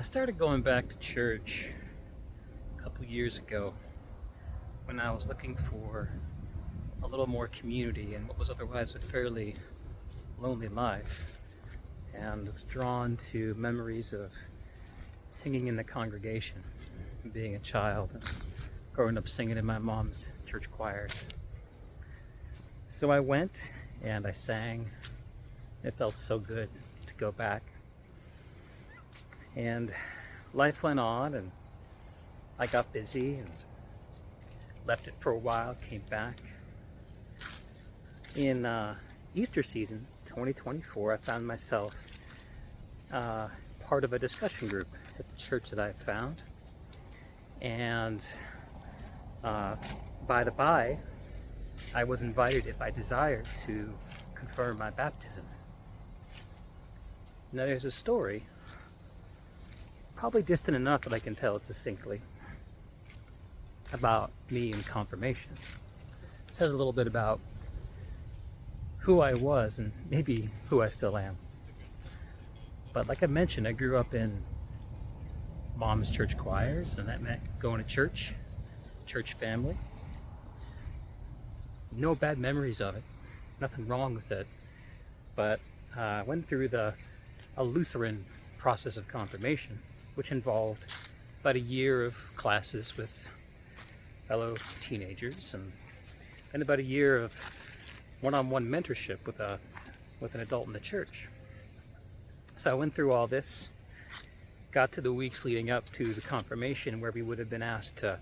I started going back to church a couple years ago when I was looking for a little more community in what was otherwise a fairly lonely life, and was drawn to memories of singing in the congregation, being a child, and growing up singing in my mom's church choirs. So I went and I sang. It felt so good to go back. And life went on, and I got busy and left it for a while, came back. In Easter season 2024, I found myself part of a discussion group at the church that I found. And by the by, I was invited, if I desired, to confirm my baptism. Now there's a story, probably distant enough that I can tell it succinctly, about me in confirmation. It says a little bit about who I was and maybe who I still am. But like I mentioned, I grew up in mom's church choirs, and that meant going to church family. No bad memories of it, nothing wrong with it. But I went through a Lutheran process of confirmation, which involved about a year of classes with fellow teenagers, and about a year of one-on-one mentorship with an adult in the church. So I went through all this, got to the weeks leading up to the confirmation, where we would have been asked to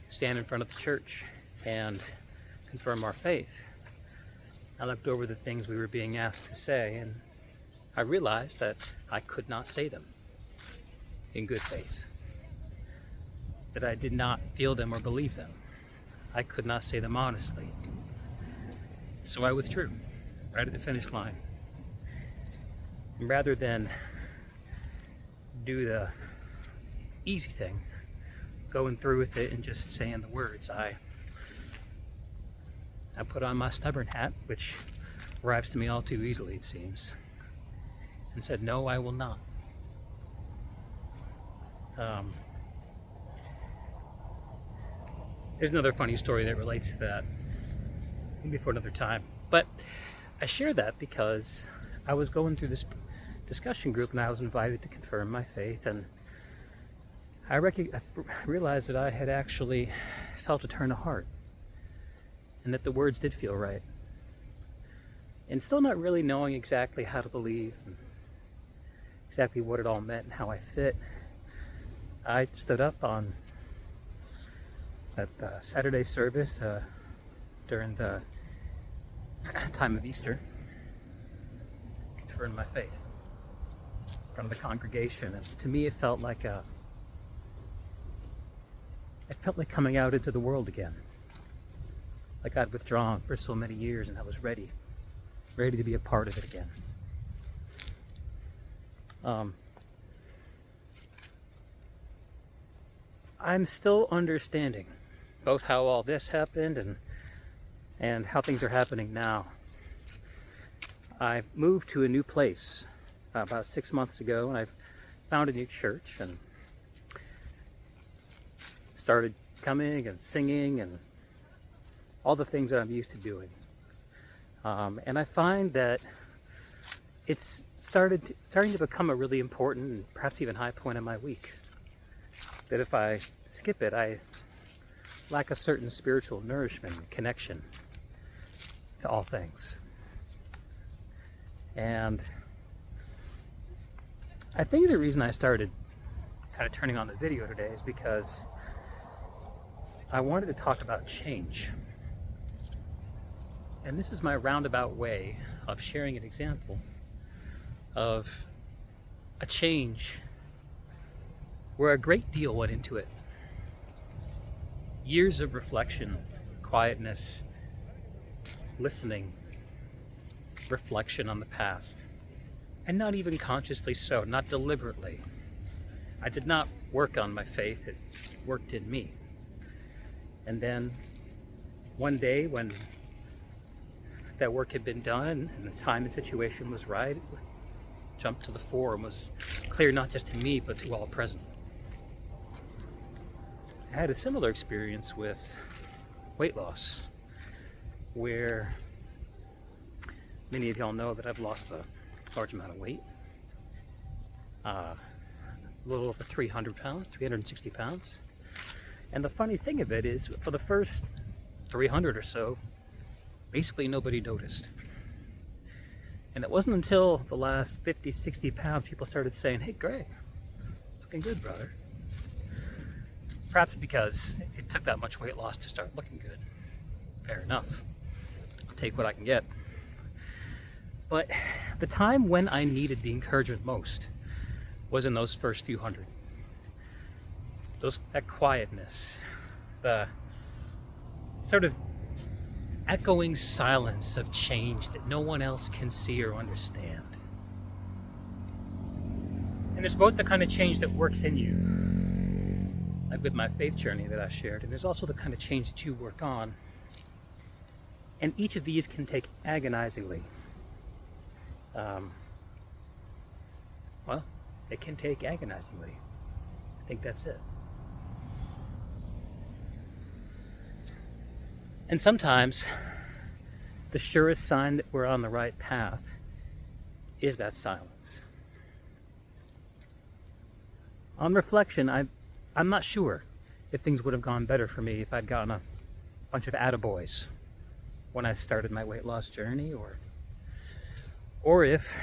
stand in front of the church and confirm our faith. I looked over the things we were being asked to say, and I realized that I could not say them in good faith, that I did not feel them or believe them. I could not say them honestly. So I withdrew right at the finish line. And rather than do the easy thing, going through with it and just saying the words, I put on my stubborn hat, which arrives to me all too easily, it seems, and said, no, I will not. There's another funny story that relates to that, maybe for another time. But I share that because I was going through this discussion group and I was invited to confirm my faith, and I realized that I had actually felt a turn of heart, and that the words did feel right. And still not really knowing exactly how to believe, and exactly what it all meant and how I fit, I stood up on that Saturday service during the time of Easter, confirmed my faith in front of the congregation. And to me, it felt like coming out into the world again. Like I'd withdrawn for so many years, and I was ready to be a part of it again. I'm still understanding both how all this happened and how things are happening now. I moved to a new place about 6 months ago, and I've found a new church and started coming and singing and all the things that I'm used to doing. And I find that it's starting to become a really important and perhaps even high point in my week. That if I skip it, I lack a certain spiritual nourishment and connection to all things. And I think the reason I started kind of turning on the video today is because I wanted to talk about change. And this is my roundabout way of sharing an example of a change where a great deal went into it. Years of reflection, quietness, listening, reflection on the past. And not even consciously so, not deliberately. I did not work on my faith, it worked in me. And then one day when that work had been done and the time and situation was right, it jumped to the fore and was clear not just to me, but to all present. I had a similar experience with weight loss, where many of y'all know that I've lost a large amount of weight. A little over 300 pounds, 360 pounds. And the funny thing of it is, for the first 300 or so, basically nobody noticed. And it wasn't until the last 50, 60 pounds people started saying, "Hey, Greg, looking good, brother." Perhaps because it took that much weight loss to start looking good. Fair enough. I'll take what I can get. But the time when I needed the encouragement most was in those first few hundred. That quietness, the sort of echoing silence of change that no one else can see or understand. And there's both the kind of change that works in you, like with my faith journey that I shared, and there's also the kind of change that you work on. And each of these can take agonizingly. Well, it can take agonizingly. I think that's it. And sometimes the surest sign that we're on the right path is that silence. On reflection, I'm not sure if things would have gone better for me if I'd gotten a bunch of attaboys when I started my weight loss journey, or if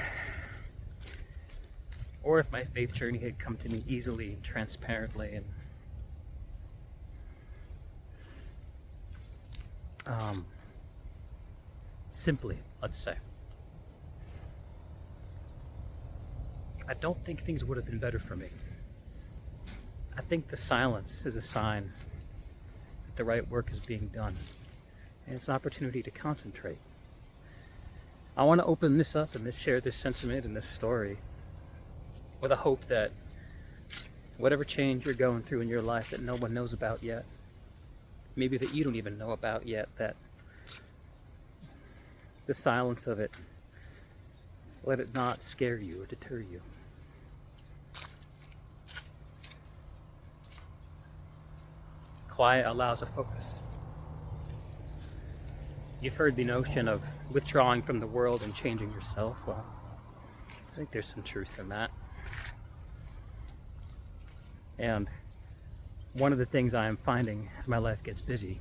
my faith journey had come to me easily and transparently and simply, let's say. I don't think things would have been better for me. I think the silence is a sign that the right work is being done, and it's an opportunity to concentrate. I want to open this up and share this sentiment and this story with a hope that whatever change you're going through in your life that no one knows about yet, maybe that you don't even know about yet, that the silence of it, let it not scare you or deter you. Quiet allows a focus. You've heard the notion of withdrawing from the world and changing yourself. Well, I think there's some truth in that. And one of the things I am finding as my life gets busy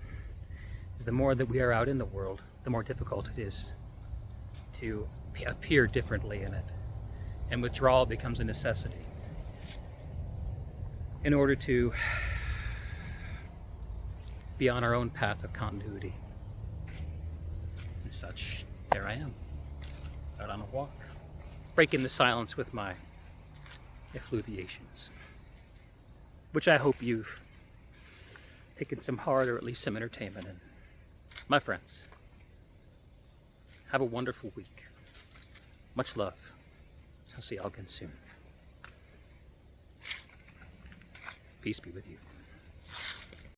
is the more that we are out in the world, the more difficult it is to appear differently in it. And withdrawal becomes a necessity in order to be on our own path of continuity. And such, there I am, out on a walk, breaking the silence with my effluviations, which I hope you've taken some heart or at least some entertainment in. My friends, have a wonderful week. Much love. I'll see y'all again soon. Peace be with you.